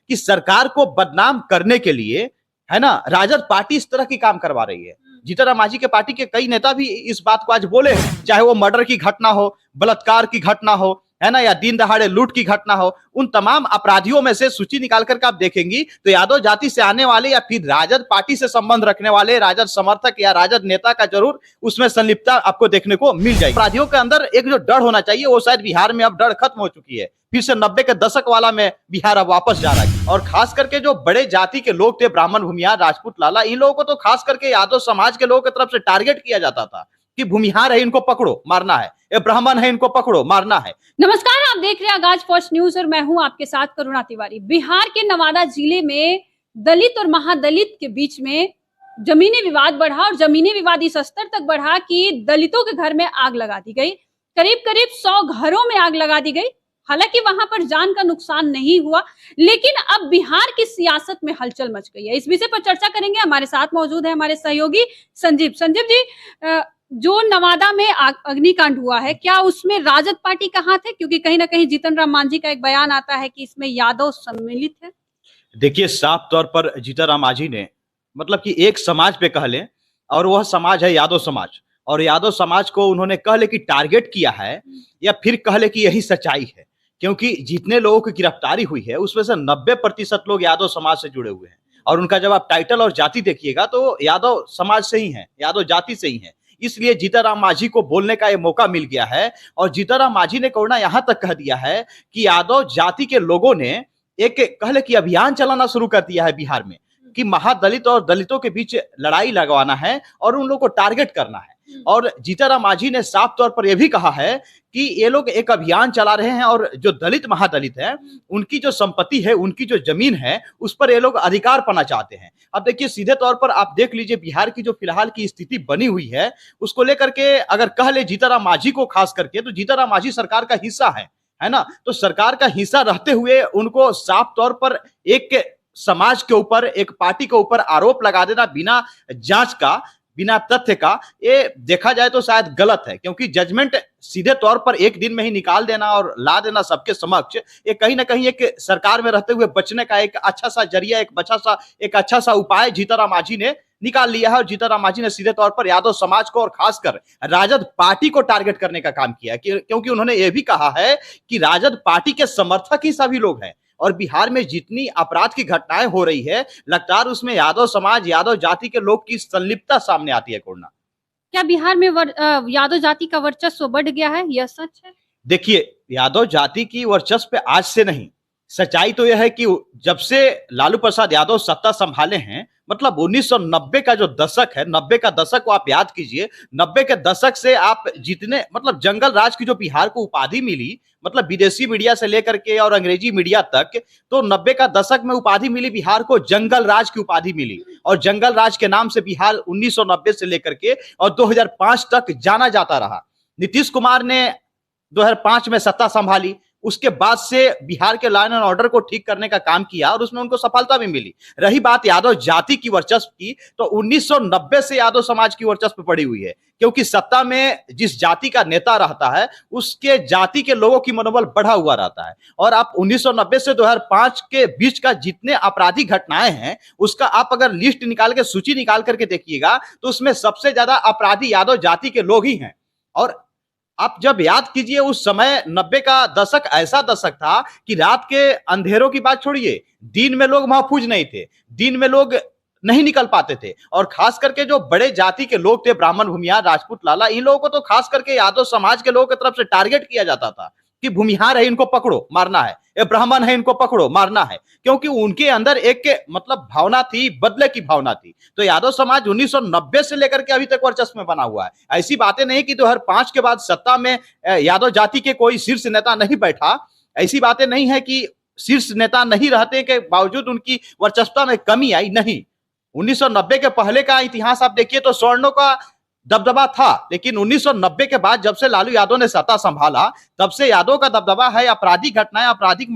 कि सरकार को बदनाम करने के लिए, है ना, राजद पार्टी इस तरह की काम करवा रही है। जीतन राम मांझी के पार्टी के कई नेता भी इस बात को आज बोले हैं, चाहे वो मर्डर की घटना हो, बलात्कार की घटना हो, है ना, या दिन दहाड़े लूट की घटना हो, उन तमाम अपराधियों में से सूची निकाल करके आप देखेंगी तो यादव जाति से आने वाले या फिर राजद पार्टी से संबंध रखने वाले राजद समर्थक या राजद नेता का जरूर उसमें संलिप्तता आपको देखने को मिल जाएगी। अपराधियों के अंदर एक जो डर होना चाहिए वो शायद बिहार में अब डर खत्म हो चुकी है। फिर से 90 के दशक वाला में बिहार अब वापस जा रहा है। और खास करके जो बड़े जाति के लोग थे, ब्राह्मण, भूमिहार, राजपूत, लाला, इन लोगों को तो खास करके यादव समाज के लोगों की तरफ से टारगेट किया जाता था कि भूमिहार है, इनको पकड़ो मारना है, ये ब्राह्मण है, इनको पकड़ो मारना है। नमस्कार, आप देख रहे हैं आगाज फर्स्ट न्यूज और मैं हूं आपके साथ करुणा तिवारी। बिहार के नवादा जिले में दलित और महादलित के बीच में जमीनी विवाद बढ़ा और जमीनी विवाद इस स्तर तक बढ़ा कि दलितों के घर में आग लगा दी गई। करीब करीब 100 घरों में आग लगा दी गई। हालांकि वहां पर जान का नुकसान नहीं हुआ, लेकिन अब बिहार की सियासत में हलचल मच गई है। इस विषय पर चर्चा करेंगे। हमारे साथ मौजूद है हमारे सहयोगी संजीव। संजीव जी, जो नवादा में अग्निकांड हुआ है, क्या उसमें राजद पार्टी कहाँ थे? क्योंकि कहीं ना कहीं जीतन राम मांझी का एक बयान आता है कि इसमें यादव सम्मिलित है। देखिए, साफ तौर पर जीतन राम मांझी ने मतलब कि एक समाज पे कह लें, और वह समाज है यादव समाज, और यादव समाज को उन्होंने कह ले कि टारगेट किया है, या फिर कह ले कि यही सच्चाई है। क्योंकि जितने लोगों की गिरफ्तारी हुई है उसमें से 90% लोग यादव समाज से जुड़े हुए हैं, और उनका जब आप टाइटल और जाति देखिएगा तो यादव समाज से ही है, यादव जाति से ही है। इसलिए जीतन राम मांझी को बोलने का ये मौका मिल गया है। और जीतन राम मांझी ने कोरोना यहां तक कह दिया है कि यादव जाति के लोगों ने एक कह ले कि अभियान चलाना शुरू कर दिया है बिहार में, कि महादलित और दलितों के बीच लड़ाई लगवाना है और उन लोगों को टारगेट करना है। और जीतन राम मांझी ने साफ तौर पर यह भी कहा है कि ये लोग एक अभियान चला रहे हैं और जो दलित महादलित है उनकी जो संपत्ति है, उनकी जो जमीन है, उस पर ये लोग अधिकार पाना चाहते हैं। अब देखिए, सीधे तौर पर आप देख लीजिए बिहार की जो फिलहाल की स्थिति बनी हुई है उसको लेकर के अगर कह ले जीतन राम मांझी को खास करके, तो जीतन राम मांझी सरकार का हिस्सा है ना। तो सरकार का हिस्सा रहते हुए उनको साफ तौर पर एक समाज के ऊपर, एक पार्टी के ऊपर आरोप लगा देना बिना जांच का, बिना तथ्य का, ये देखा जाए तो शायद गलत है। क्योंकि जजमेंट सीधे तौर पर एक दिन में ही निकाल देना और ला देना सबके समक्ष, ये कहीं ना कहीं एक सरकार में रहते हुए बचने का एक अच्छा सा जरिया, एक अच्छा सा उपाय जीतन राम मांझी ने निकाल लिया है। और जीतन राम मांझी ने सीधे तौर पर यादव समाज को और खासकर राजद पार्टी को टारगेट करने का काम किया है। क्योंकि उन्होंने ये भी कहा है कि राजद पार्टी के समर्थक ही सभी लोग हैं, और बिहार में जितनी अपराध की घटनाएं हो रही है लगातार उसमें यादव समाज, यादव जाति के लोग की संलिप्तता सामने आती है। कोरोना, क्या बिहार में यादव जाति का वर्चस्व बढ़ गया है? यह सच है? देखिए, यादव जाति की वर्चस्व पे आज से नहीं, सच्चाई तो यह है कि जब से लालू प्रसाद यादव सत्ता संभाले हैं, मतलब 1990 का जो दशक है, 90 का दशक को आप याद कीजिए। 90 के दशक से आप जितने मतलब जंगल राज की जो बिहार को उपाधि मिली, मतलब विदेशी मीडिया से लेकर के और अंग्रेजी मीडिया तक, तो 90 का दशक में उपाधि मिली बिहार को, जंगल राज की उपाधि मिली। और जंगल राज के नाम से बिहार 1990 से लेकर के और 2005 तक जाना जाता रहा। नीतीश कुमार ने 2005 में सत्ता संभाली, उसके बाद से बिहार के लॉ एंड ऑर्डर को ठीक करने का काम किया और उसमें उनको सफलता भी मिली। रही बात यादव जाति की वर्चस्व की, तो 1990 से यादव समाज की वर्चस्व पड़ी हुई है। क्योंकि सत्ता में जिस जाति का नेता रहता है उसके जाति के लोगों की मनोबल बढ़ा हुआ रहता है। और आप 1990 से 2005 के बीच का जितने आपराधिक घटनाएं हैं उसका आप अगर लिस्ट निकाल के, सूची निकाल करके देखिएगा तो उसमें सबसे ज्यादा अपराधी यादव जाति के लोग ही हैं। और आप जब याद कीजिए, उस समय 90 का दशक ऐसा दशक था कि रात के अंधेरों की बात छोड़िए, दिन में लोग महफूज नहीं थे, दिन में लोग नहीं निकल पाते थे। और खास करके जो बड़े जाति के लोग थे, ब्राह्मण, भूमिहार, राजपूत, लाला, इन लोगों को तो खास करके यादव समाज के लोगों की तरफ से टारगेट किया जाता था कि भूमिहार है, इनको पकड़ो मारना है, ये ब्राह्मण है, इनको पकड़ो मारना है। क्योंकि उनके अंदर एक मतलब भावना थी, बदले की भावना थी। तो यादव समाज 1990 से लेकर के अभी तक वर्चस्व में बना हुआ है। ऐसी बातें नहीं कि 2005 के बाद सत्ता में यादव जाति के कोई शीर्ष नेता नहीं बैठा, ऐसी बातें नहीं है कि शीर्ष नेता नहीं रहते के बावजूद उनकी वर्चस्वता में कमी आई, नहीं। 1990 के पहले का इतिहास आप देखिए तो सवर्णों का दबदबा था, लेकिन 1990 के बाद जब से लालू यादव ने सत्ता संभाला तब से यादव का दबदबा है। आपराधिक घटनाएं, आपराधिक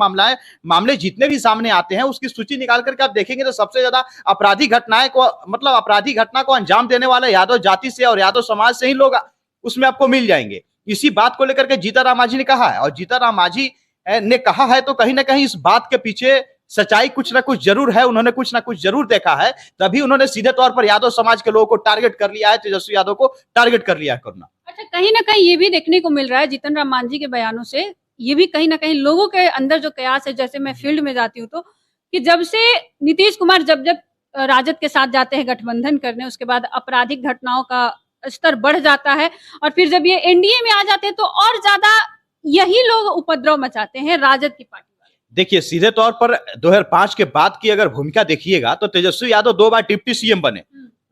मामले जितने भी सामने आते हैं उसकी सूची निकाल करके आप देखेंगे तो सबसे ज्यादा आपराधिक घटनाएं को, मतलब आपराधिक घटना को अंजाम देने वाले यादव जाति से और यादव समाज से ही लोग उसमें आपको मिल जाएंगे। इसी बात को लेकर के जीतन राम मांझी ने कहा है, और जीतन राम मांझी ने कहा है तो कहीं ना कहीं इस बात के पीछे सच्चाई कुछ ना कुछ जरूर है, उन्होंने कुछ ना कुछ जरूर देखा है, तभी उन्होंने सीधे तौर पर यादव समाज के लोगों को टारगेट कर लिया है, तेजस्वी यादव को टारगेट कर लिया है करुणा। अच्छा, कहीं ना कहीं ये भी देखने को मिल रहा है जीतन राम मांझी के बयानों से, ये भी कहीं ना कहीं लोगों के अंदर जो कयास है, जैसे मैं फील्ड में जाती हूँ तो, कि जब से नीतीश कुमार जब जब राजद के साथ जाते हैं गठबंधन करने, उसके बाद आपराधिक घटनाओं का स्तर बढ़ जाता है, और फिर जब ये एनडीए में आ जाते हैं तो और ज्यादा यही लोग उपद्रव मचाते हैं, राजद की पार्टी वाले। देखिए, सीधे तौर पर 2005 के बाद की अगर भूमिका देखिएगा तो तेजस्वी यादव 2 बार डिप्टी सीएम बने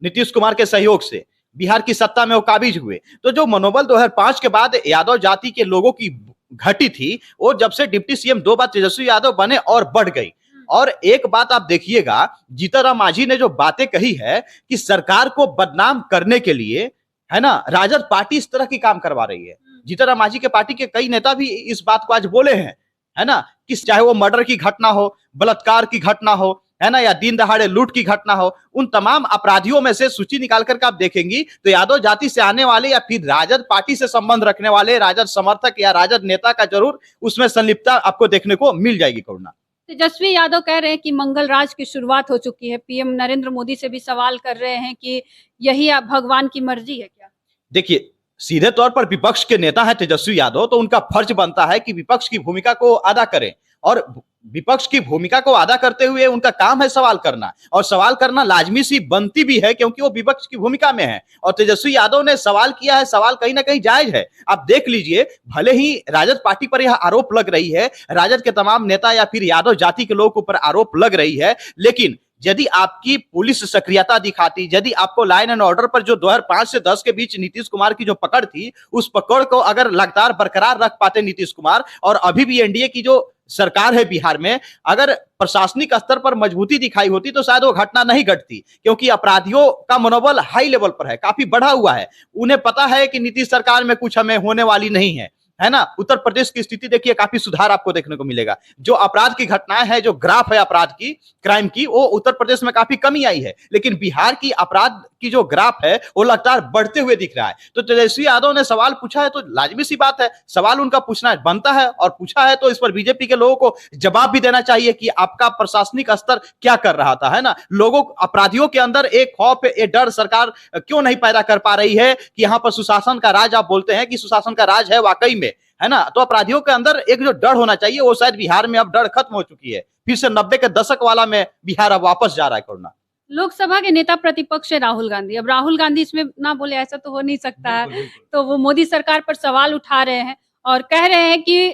नीतीश कुमार के सहयोग से, बिहार की सत्ता में वो काबिज हुए। तो जो मनोबल 2005 के बाद यादव जाति के लोगों की घटी थी, वो जब से डिप्टी सीएम 2 बार तेजस्वी यादव बने और बढ़ गई। और एक बात आप देखिएगा, जीतन राम मांझी ने जो बातें कही है कि सरकार को बदनाम करने के लिए, है ना, राजद पार्टी इस तरह की काम करवा रही है। जीतन राम मांझी के पार्टी के कई नेता भी इस बात को आज बोले हैं, है ना, कि चाहे वो मर्डर की घटना हो, बलात्कार की घटना हो, है ना, या दिन दहाड़े लूट की घटना हो, उन तमाम अपराधियों में से सूची निकाल करके आप देखेंगी तो यादव जाति से आने वाले या फिर राजद पार्टी से संबंध रखने वाले राजद समर्थक या राजद नेता का जरूर उसमें संलिप्तता आपको देखने को मिल जाएगी करुणा। तेजस्वी यादव कह रहे हैं कि मंगल राज की शुरुआत हो चुकी है, पीएम नरेंद्र मोदी से भी सवाल कर रहे हैं कि यही आप भगवान की मर्जी है क्या? देखिए, सीधे तौर पर विपक्ष के नेता है तेजस्वी यादव, तो उनका फर्ज बनता है कि विपक्ष की भूमिका को अदा करें, और विपक्ष की भूमिका को अदा करते हुए उनका काम है सवाल करना, और सवाल करना लाजमी सी बनती भी है क्योंकि वो विपक्ष की भूमिका में है। और तेजस्वी यादव ने सवाल किया है, सवाल कहीं ना कहीं जायज है। आप देख लीजिए, भले ही राजद पार्टी पर यह आरोप लग रही है, राजद के तमाम नेता या फिर यादव जाति के लोगों के ऊपर आरोप लग रही है, लेकिन यदि आपकी पुलिस सक्रियता दिखाती, यदि आपको लाइन एंड ऑर्डर पर जो 2005 से 10 के बीच नीतीश कुमार की जो पकड़ थी, उस पकड़ को अगर लगातार बरकरार रख पाते नीतीश कुमार, और अभी भी एनडीए की जो सरकार है बिहार में, अगर प्रशासनिक स्तर पर मजबूती दिखाई होती तो शायद वो घटना नहीं घटती, क्योंकि अपराधियों का मनोबल हाई लेवल पर है, काफी बढ़ा हुआ है। उन्हें पता है कि नीतीश सरकार में कुछ हमें होने वाली नहीं है ना। उत्तर प्रदेश की स्थिति देखिए, काफी सुधार आपको देखने को मिलेगा। जो अपराध की घटनाएं हैं, जो ग्राफ है अपराध की, क्राइम की, वो उत्तर प्रदेश में काफी कमी आई है, लेकिन बिहार की अपराध की जो ग्राफ है वो लगातार बढ़ते हुए दिख रहा है। तो तेजस्वी यादव ने सवाल पूछा है तो लाजमी सी बात है, सवाल उनका पूछना बनता है, और पूछा है तो इस पर बीजेपी के लोगों को जवाब भी देना चाहिए कि आपका प्रशासनिक स्तर क्या कर रहा था, है ना। लोगों, अपराधियों के अंदर एक खौफ, एक डर सरकार क्यों नहीं पैदा कर पा रही है कि यहाँ पर सुशासन का राज, आप बोलते हैं कि सुशासन का राज है वाकई में, है ना। तो अपराधियों के अंदर एक जो डर होना चाहिए, वो शायद बिहार में अब डर खत्म हो चुकी है। फिर से 90 के दशक वाला में बिहार अब वापस जा रहा है करुणा। लोकसभा के नेता प्रतिपक्ष है राहुल गांधी, अब राहुल गांधी इसमें ना बोले ऐसा तो हो नहीं सकता है, तो वो मोदी सरकार पर सवाल उठा रहे हैं और कह रहे हैं कि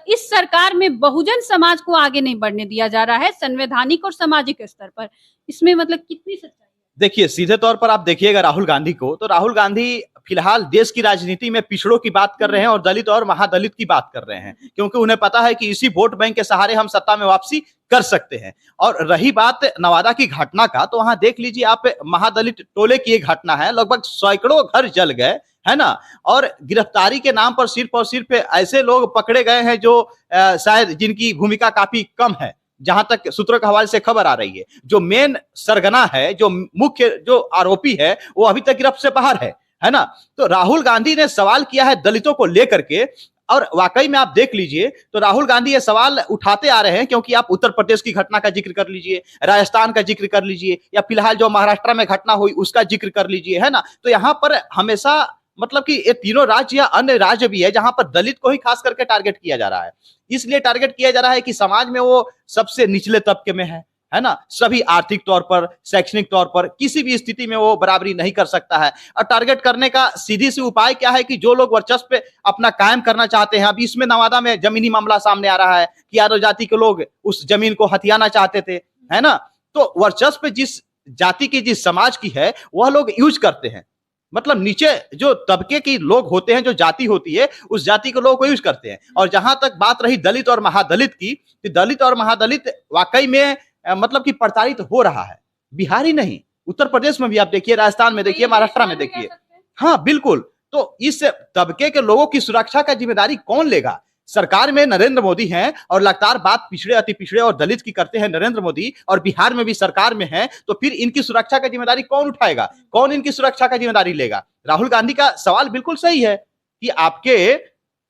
इस सरकार में बहुजन समाज को आगे नहीं बढ़ने दिया जा रहा है संवैधानिक और सामाजिक स्तर पर। इसमें मतलब कितनी सच्चाई है? देखिए, सीधे तौर पर आप देखिएगा राहुल गांधी को, तो राहुल गांधी फिलहाल देश की राजनीति में पिछड़ों की बात कर रहे हैं और दलित और महादलित की बात कर रहे हैं, क्योंकि उन्हें पता है कि इसी वोट बैंक के सहारे हम सत्ता में वापसी कर सकते हैं। और रही बात नवादा की घटना का, तो वहां देख लीजिए आप, महादलित टोले की एक घटना है, लगभग सैकड़ों घर जल गए, है ना। और गिरफ्तारी के नाम पर सिर्फ और सिर्फ ऐसे लोग पकड़े गए हैं जो शायद जिनकी भूमिका काफी कम है, जहां तक सूत्रों के हवाले से खबर आ रही है। जो मेन सरगना है, जो मुख्य जो आरोपी है, वो अभी तक गिरफ्त से बाहर है ना। तो राहुल गांधी ने सवाल किया है दलितों को लेकर के, और वाकई में आप देख लीजिए तो राहुल गांधी ये सवाल उठाते आ रहे हैं, क्योंकि आप उत्तर प्रदेश की घटना का जिक्र कर लीजिए, राजस्थान का जिक्र कर लीजिए, या फिलहाल जो महाराष्ट्र में घटना हुई उसका जिक्र कर लीजिए, है ना। तो यहाँ पर हमेशा मतलब कि ये तीनों राज्य या अन्य राज्य भी है जहां पर दलित को ही खास करके टारगेट किया जा रहा है। इसलिए टारगेट किया जा रहा है कि समाज में वो सबसे निचले तबके में है ना। सभी आर्थिक तौर पर, शैक्षणिक तौर पर किसी भी स्थिति में वो बराबरी नहीं कर सकता है। और टारगेट करने का सीधी सी उपाय क्या है कि जो लोग वर्चस्व पे अपना कायम करना चाहते हैं, अभी इसमें नवादा में जमीनी मामला सामने आ रहा है कि यादव जाति के लोग उस जमीन को हथियाना चाहते थे, है ना। तो वर्चस्व पे जिस जाति की, जिस समाज की है, वह लोग यूज करते हैं, मतलब नीचे जो तबके के लोग होते हैं, जो जाति होती है, उस जाति के लोगों को यूज करते हैं। और जहां तक बात रही दलित और महादलित की, तो दलित और महादलित वाकई में मतलब कि प्रताड़ित हो रहा है। बिहार ही नहीं, उत्तर प्रदेश में भी आप देखिए, राजस्थान में देखिए, महाराष्ट्र में देखिए। हाँ बिल्कुल। तो इस तबके के लोगों की सुरक्षा का जिम्मेदारी कौन लेगा? सरकार में नरेंद्र मोदी हैं और लगातार बात पिछड़े, अति पिछड़े और दलित की करते हैं नरेंद्र मोदी, और बिहार में भी सरकार में है, तो फिर इनकी सुरक्षा का जिम्मेदारी कौन उठाएगा? कौन इनकी सुरक्षा का जिम्मेदारी लेगा? राहुल गांधी का सवाल बिल्कुल सही है कि आपके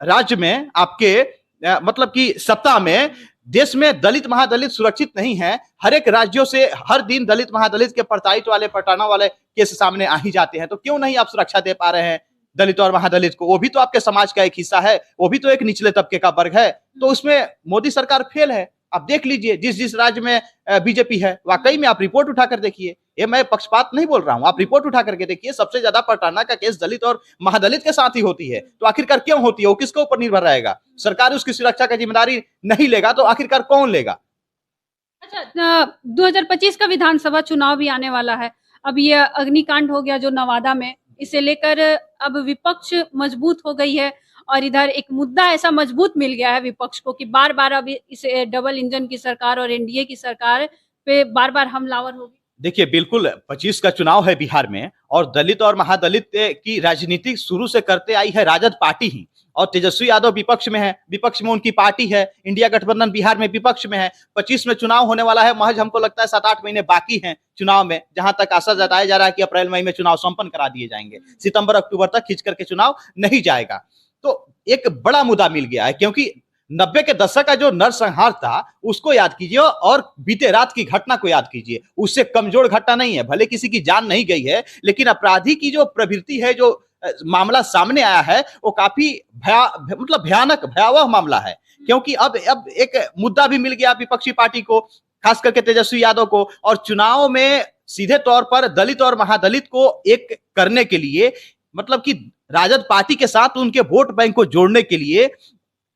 राज्य में, आपके मतलब कि सत्ता में देश में दलित महादलित सुरक्षित नहीं है। हर एक राज्यों से हर दिन दलित महादलित के प्रताड़ित वाले पटाना वाले केस सामने आ ही जाते हैं, तो क्यों नहीं आप सुरक्षा दे पा रहे हैं दलित और महादलित को? वो भी तो आपके समाज का एक हिस्सा है, वो भी तो एक निचले तबके का वर्ग है। तो उसमें मोदी सरकार फेल है। आप देख लीजिए जिस जिस राज्य में बीजेपी है, वाकई में आप रिपोर्ट उठाकर देखिए, ये मैं पक्षपात नहीं बोल रहा हूं, आप रिपोर्ट उठा करके देखिए, सबसे ज्यादा प्रताड़ना का केस दलित और महादलित के साथ ही होती है। तो आखिरकार क्यों होती है? वो किसके ऊपर निर्भर रहेगा? सरकार उसकी सुरक्षा की जिम्मेदारी नहीं लेगा तो आखिरकार कौन लेगा? अच्छा, 2025 का विधानसभा चुनाव भी आने वाला है। अब ये अग्निकांड हो गया जो नवादा में, इसे लेकर अब विपक्ष मजबूत हो गई है और इधर एक मुद्दा ऐसा मजबूत मिल गया है विपक्ष को कि बार बार अब इस डबल इंजन की सरकार और एनडीए की सरकार पे बार बार हमलावर होगी। देखिए बिल्कुल 25 का चुनाव है बिहार में, और दलित और महादलित की राजनीति शुरू से करते आई है राजद पार्टी ही, और तेजस्वी यादव विपक्ष में है, विपक्ष में उनकी पार्टी है, इंडिया गठबंधन बिहार में विपक्ष में है। 25 में चुनाव होने वाला है, महज हमको लगता है 7-8 महीने बाकी हैं चुनाव में, जहां तक आशा जताया जा रहा है कि अप्रैल मई में चुनाव संपन्न करा दिए जाएंगे, सितंबर अक्टूबर तक खींच करके चुनाव नहीं जाएगा। तो एक बड़ा मुद्दा मिल गया है, क्योंकि 90 के दशक का जो नरसंहार था उसको याद कीजिए और बीते रात की घटना को याद कीजिए। उससे कमजोर घटना नहीं है, भले किसी की जान नहीं गई है, लेकिन अपराधी की जो प्रवृत्ति है, जो मामला सामने आया है, वो काफी मतलब भयानक भयावह मामला है। क्योंकि अब एक मुद्दा भी मिल गया विपक्षी पार्टी को, खास करके तेजस्वी यादव को, और चुनाव में सीधे तौर पर दलित और महादलित को एक करने के लिए, मतलब कि राजद पार्टी के साथ उनके वोट बैंक को जोड़ने के लिए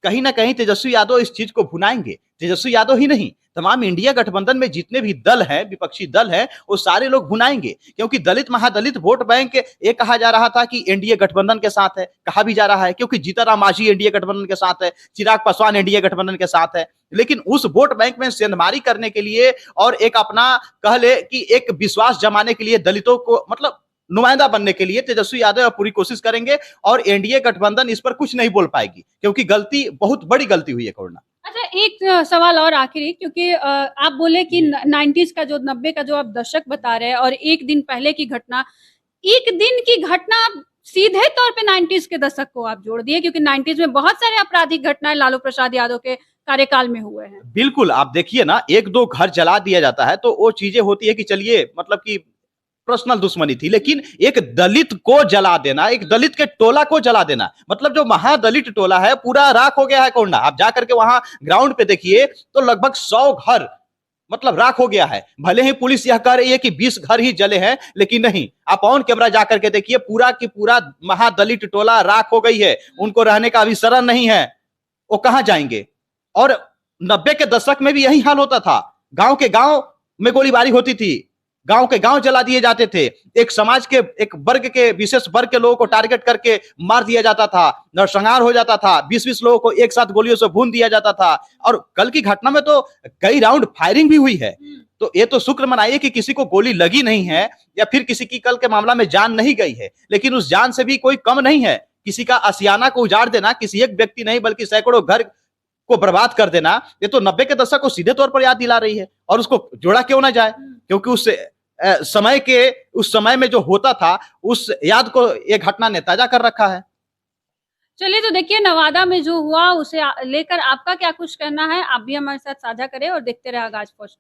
कहीं ना कहीं तेजस्वी यादव इस चीज को भुनाएंगे। तेजस्वी यादव ही नहीं, तमाम इंडिया गठबंधन में जितने भी दल हैं, विपक्षी दल हैं, वो सारे लोग भुनाएंगे। क्योंकि दलित महादलित वोट बैंक, ये कहा जा रहा था कि एनडीए गठबंधन के साथ है, कहा भी जा रहा है क्योंकि जीतनराम मांझी एनडीए गठबंधन के साथ है, चिराग पासवान एनडीए गठबंधन के साथ है, लेकिन उस वोट बैंक में सेंधमारी करने के लिए और एक अपना कह ले कि एक विश्वास जमाने के लिए, दलितों को मतलब नुमाइंदा बनने के लिए तेजस्वी यादव पूरी कोशिश करेंगे, और एनडीए गठबंधन इस पर कुछ नहीं बोल पाएगी, क्योंकि गलती, बहुत बड़ी गलती हुई है कोरोना। अच्छा, एक सवाल और आखिरी, क्योंकि आप बोले कि 90s का जो 90 का जो आप दशक बता रहे हैं और एक दिन पहले की घटना, एक दिन की घटना आप सीधे तौर पे 90s के दशक को आप जोड़ दिए, क्योंकि 90s में बहुत सारे आपराधिक घटनाएं लालू प्रसाद यादव के कार्यकाल में हुए हैं। बिल्कुल, आप देखिए ना, 1-2 घर जला दिया जाता है तो वो चीजें होती है कि चलिए, मतलब कि पर्सनल दुश्मनी थी, लेकिन एक दलित को जला देना, एक दलित के टोला को जला देना, मतलब जो महादलित टोला है पूरा राख हो गया है कोंडा। आप जाकर के वहां ग्राउंड पे देखिए तो लगभग 100 घर मतलब राख हो गया है। भले ही पुलिस यह कह रही है कि 20 घर ही जले हैं, लेकिन नहीं, आप ऑन कैमरा जाकर के देखिए, पूरा की पूरा महादलित टोला राख हो गई है। उनको रहने का अभी शरण नहीं है, वो कहां जाएंगे? और 90 के दशक में भी यही हाल होता था, गांव के गांव में गोलीबारी होती थी, गांव के गांव जला दिए जाते थे, एक समाज के एक वर्ग के, विशेष वर्ग के लोगों को टारगेट करके मार दिया जाता था, नरसंहार हो जाता था, 20-20 लोगों को एक साथ गोलियों से भून दिया जाता था। और कल की घटना में तो कई राउंड फायरिंग भी हुई है। तो ये तो शुक्र मनाइए कि किसी को गोली लगी नहीं है, या फिर किसी की कल के मामला में जान नहीं गई है, लेकिन उस जान से भी कोई कम नहीं है। किसी का आशियाना को उजाड़ देना, किसी एक व्यक्ति नहीं बल्कि सैकड़ों घर को बर्बाद कर देना, ये तो 90 के दशक को सीधे तौर पर याद दिला रही है। और उसको जोड़ा क्यों ना जाए, क्योंकि उस समय में जो होता था, उस याद को ये घटना ने ताजा कर रखा है। चलिए, तो देखिए नवादा में जो हुआ उसे लेकर आपका क्या कुछ कहना है, आप भी हमारे साथ साझा करें और देखते रहे आगाज पोस्ट।